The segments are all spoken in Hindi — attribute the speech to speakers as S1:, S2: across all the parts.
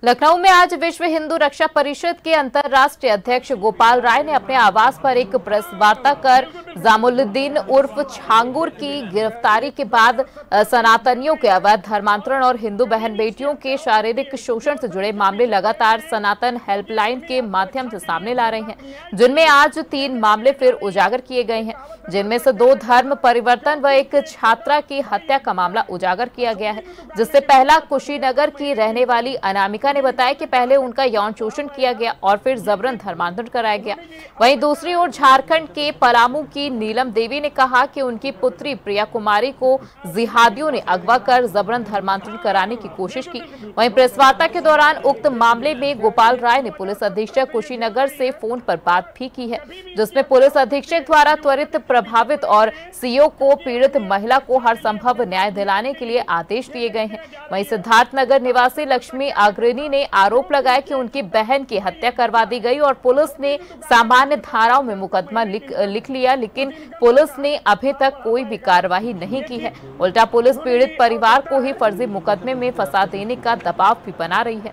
S1: लखनऊ में आज विश्व हिंदू रक्षा परिषद के अंतर्राष्ट्रीय अध्यक्ष गोपाल राय ने अपने आवास पर एक प्रेस वार्ता कर जामुलुद्दीन उर्फ छांगुर की गिरफ्तारी के बाद सनातनियों के अवैध धर्मांतरण और हिंदू बहन बेटियों के शारीरिक शोषण से जुड़े मामले लगातार सनातन हेल्पलाइन के माध्यम से सामने ला रहे हैं, जिनमें आज 3 मामले फिर उजागर किए गए हैं, जिनमें से 2 धर्म परिवर्तन व एक छात्रा की हत्या का मामला उजागर किया गया है। जिससे पहला कुशीनगर की रहने वाली अनामिका ने बताया कि पहले उनका यौन शोषण किया गया और फिर जबरन धर्मांतरण कराया गया। वहीं दूसरी ओर झारखंड के पलामू की नीलम देवी ने कहा कि उनकी पुत्री प्रिया कुमारी को जिहादियों ने अगवा कर जबरन धर्मांतरण कराने की कोशिश की। वहीं प्रेस वार्ता के दौरान उक्त मामले में गोपाल राय ने पुलिस अधीक्षक कुशीनगर से फोन पर बात भी की है, जिसमें पुलिस अधीक्षक द्वारा त्वरित प्रभावित और सीओ को पीड़ित महिला को हर संभव न्याय दिलाने के लिए आदेश दिए गए हैं। वहीं सिद्धार्थनगर निवासी लक्ष्मी अग्रणी ने आरोप लगाया कि उनकी बहन की हत्या करवा दी गई और पुलिस ने सामान्य धाराओं में मुकदमा लिख लिया, लेकिन पुलिस ने अभी तक कोई भी कार्रवाई नहीं की है। उल्टा पुलिस पीड़ित परिवार को ही फर्जी मुकदमे में फंसा देने का दबाव भी बना रही है।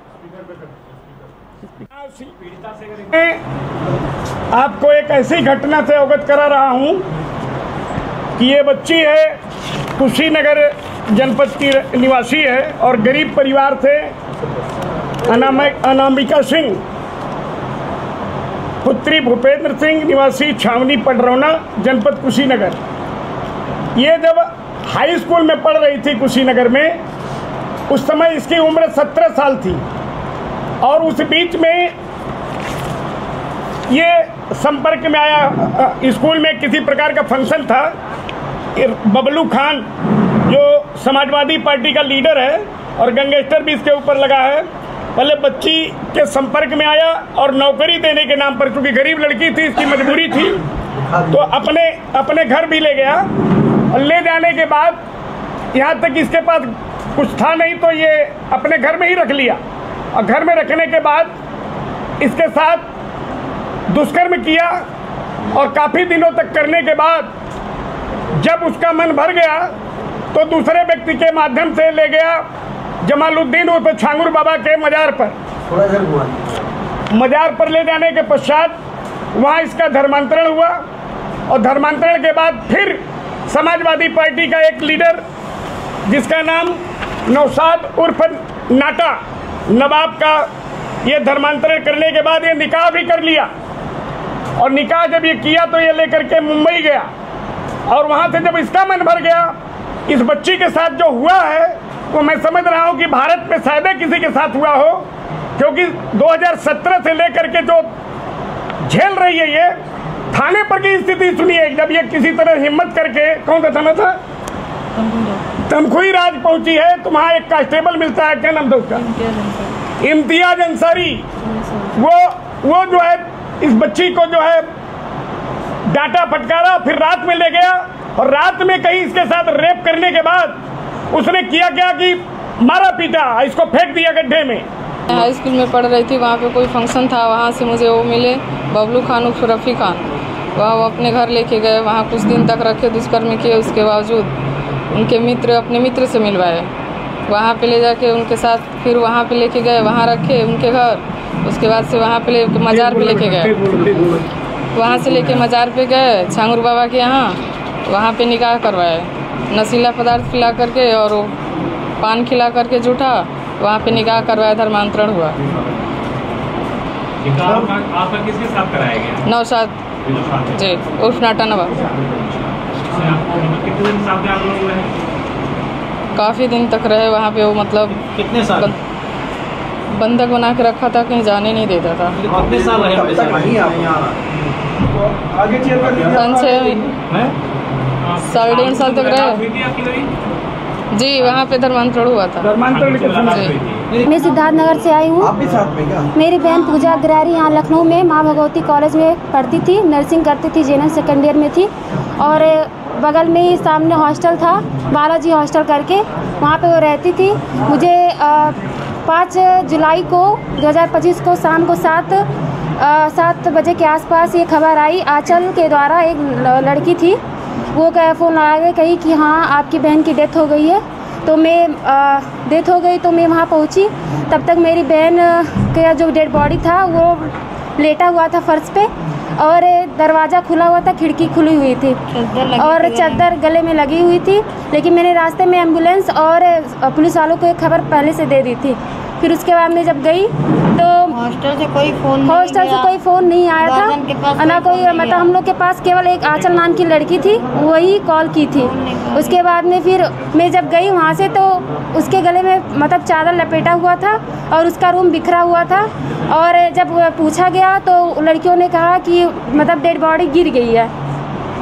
S2: आपको एक ऐसी घटना से अवगत करा रहा हूं कि ये बच्ची है, कुशीनगर जनपद की निवासी है और गरीब परिवार से अनामिका सिंह, पुत्री भूपेंद्र सिंह, निवासी छावनी पडरौना, जनपद कुशीनगर। ये जब हाई स्कूल में पढ़ रही थी कुशीनगर में, उस समय इसकी उम्र 17 साल थी और उस बीच में ये संपर्क में आया। स्कूल में किसी प्रकार का फंक्शन था, बबलू खान जो समाजवादी पार्टी का लीडर है और गैंगस्टर भी इसके ऊपर लगा है, पहले बच्ची के संपर्क में आया और नौकरी देने के नाम पर, क्योंकि गरीब लड़की थी, इसकी मजबूरी थी, तो अपने घर भी ले गया और ले जाने के बाद यहाँ तक इसके पास कुछ था नहीं तो ये अपने घर में ही रख लिया और घर में रखने के बाद इसके साथ दुष्कर्म किया और काफ़ी दिनों तक करने के बाद जब उसका मन भर गया तो दूसरे व्यक्ति के माध्यम से ले गया जमालुद्दीन उर्फ छांगुर बाबा के मजार पर ले जाने के पश्चात वहाँ इसका धर्मांतरण हुआ और धर्मांतरण के बाद फिर समाजवादी पार्टी का एक लीडर जिसका नाम नौशाद उर्फ नाटा नवाब का, ये धर्मांतरण करने के बाद ये निकाह भी कर लिया और निकाह जब ये किया तो ये लेकर के मुंबई गया और वहाँ से जब इसका मन भर गया, इस बच्ची के साथ जो हुआ है तो मैं समझ रहा हूँ कि भारत में शायद किसी के साथ हुआ हो, क्योंकि 2017 से लेकर के जो झेल रही है ये, थाने पर की स्थिति सुनिए। जब ये किसी तरह हिम्मत करके, कौन सा थाना था, तमकुही राज पहुंची है तो वहाँ एक कांस्टेबल मिलता है, क्या नाम था उसका, इम्तियाज अंसारी। वो जो है इस बच्ची को जो है डांटा फटकारा, फिर रात में ले गया और रात में कहीं इसके साथ रेप करने के बाद उसने किया क्या कि मारा पीटा, इसको फेंक दिया गड्ढे में।
S3: हाई स्कूल में पढ़ रही थी, वहाँ पे कोई फंक्शन था, वहाँ से मुझे वो मिले बबलू खान उर्फ रफ़ी खान, वह वो अपने घर लेके गए, वहाँ कुछ दिन तक रखे, दुष्कर्म किए, उसके बावजूद उनके अपने मित्र से मिलवाए, वहाँ पे ले जाके उनके साथ फिर वहाँ पे लेके गए, वहाँ रखे उनके घर, उसके बाद से वहाँ पे मज़ार पे लेके गए, वहाँ से लेके मज़ार पे गए छांगुर बाबा के यहाँ, वहाँ पे निकाह करवाए, नशीला पदार्थ पिला करके और पान खिला करके झूठा, वहाँ पे निकाह करवाया, धर्मांतरण हुआ।
S4: आपका किसके साथ कराया गया?
S3: नौशाद जी उर्फ नाटा नवाब।
S4: कितने दिन साथ आप लोग रहे?
S3: काफ़ी दिन तक रहे वहाँ पे। वो मतलब
S4: कितने साल
S3: बंधक बना के रखा था, कहीं जाने नहीं देता था।
S4: कितने साल रहे?
S3: 1.5 साल तक रहे जी, वहाँ पे धर्मांतरण हुआ था।
S5: मैं सिद्धार्थनगर से आई हूँ। मेरी बहन पूजा अग्रवारी यहाँ लखनऊ में माँ भगवती कॉलेज में पढ़ती थी, नर्सिंग करती थी, जेएनएम सेकेंड ईयर में थी और बगल में ही सामने हॉस्टल था, बालाजी हॉस्टल करके, वहाँ पे वो रहती थी। मुझे 5 जुलाई को 2025 को शाम को 7 बजे के आसपास ये खबर आई, आंचल के द्वारा एक लड़की थी, वो फ़ोन लगा के कही कि हाँ आपकी बहन की डेथ हो गई है। तो तो मैं डेथ हो गई तो मैं वहाँ पहुँची। तब तक मेरी बहन का जो डेड बॉडी था वो लेटा हुआ था फर्श पे और दरवाज़ा खुला हुआ था, खिड़की खुली हुई थी और चादर गले में लगी हुई थी। लेकिन मैंने रास्ते में एम्बुलेंस और पुलिस वालों को एक खबर पहले से दे दी थी। फिर उसके बाद मैं जब गई तो
S6: हॉस्टल से कोई फ़ोन
S5: नहीं आया था, ना कोई, मतलब हम लोग के पास केवल एक आंचल नाम की लड़की थी, वही कॉल की थी। उसके बाद में फिर मैं जब गई वहाँ से तो उसके गले में मतलब चादर लपेटा हुआ था और उसका रूम बिखरा हुआ था। और जब पूछा गया तो लड़कियों ने कहा कि मतलब डेड बॉडी गिर गई है।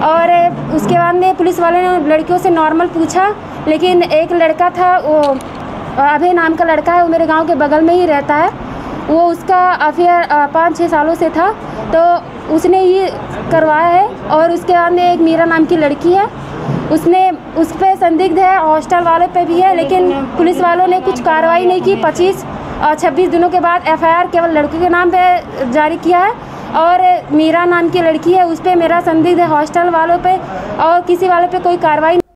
S5: और उसके बाद में पुलिस वाले ने लड़कियों से नॉर्मल पूछा, लेकिन एक लड़का था, वो अभय नाम का लड़का है, वो मेरे गांव के बगल में ही रहता है। वो उसका अफेयर 5-6 सालों से था, तो उसने ये करवाया है। और उसके बाद में एक मीरा नाम की लड़की है, उसने उस पर संदिग्ध है, हॉस्टल वाले पे भी है, लेकिन पुलिस वालों ने कुछ कार्रवाई नहीं की। 25 और 26 दिनों के बाद FIR केवल लड़की के नाम पे जारी किया है और मीरा नाम की लड़की है, उस पर मेरा संदिग्ध है हॉस्टल वालों पे, और किसी वाले पे कोई कार्रवाई